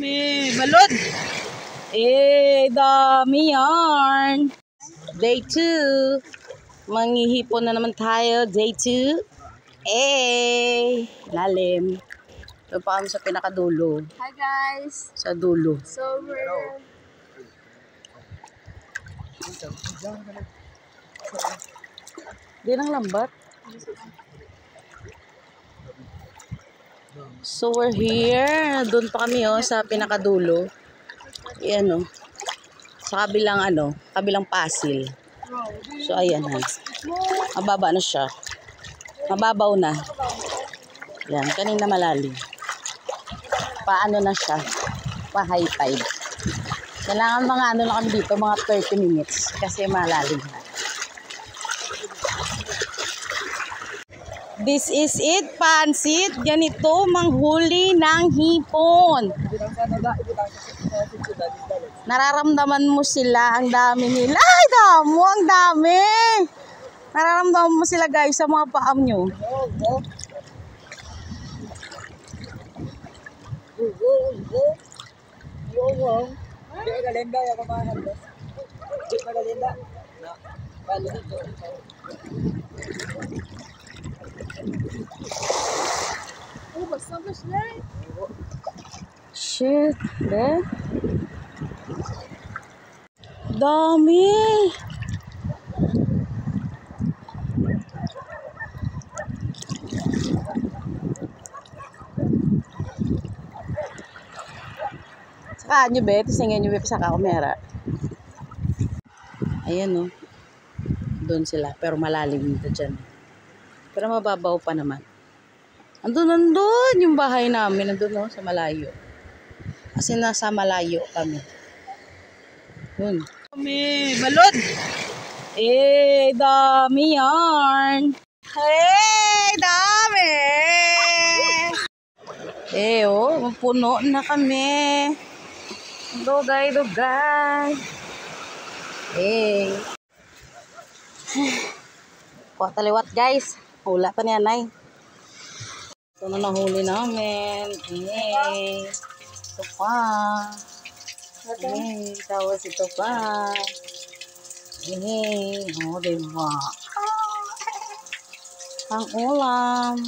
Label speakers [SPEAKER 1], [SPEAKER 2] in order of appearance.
[SPEAKER 1] May balod. Dami yarn. Day 2. Manghihipon na naman tayo. Day 2. Lalim. Ito pa kami sa pinakadulo.
[SPEAKER 2] Hi guys.
[SPEAKER 1] Sa dulo.
[SPEAKER 2] So we're...
[SPEAKER 1] Di lang lambat. So we're here. Doon pa kami sa pinakadulo. Ayan sa kabilang pasil. So ayan Mababa na siya. Mababaw na. Yan, kanina malalim. Paano na siya? Pa-high tide. Kailangan mga lang kami dito, mga 30 minutes. Kasi malalim na. This is it, pansit. Ganito, manghuli ng hipon. Nararamdaman mo sila, ang dami nila. Ay, damo, ang dami. Nararamdaman mo sila guys sa mga paam nyo. Shit, dami. Saka nyo tisingin nyo sa kamera. Ayan doon sila, pero malalim dito dyan. Pero mababaw pa naman. Andun yung bahay namin, andun sa malayo. Kasi nasa malayo kami. Yun. May balod. Dami yarn. Dami. Puno na kami. Dugay. Kuha taliwat guys. Hula pa niya nay. Ito na nahuli namin. Ito pa. Tapos ito pa. Diba? Ang ulam.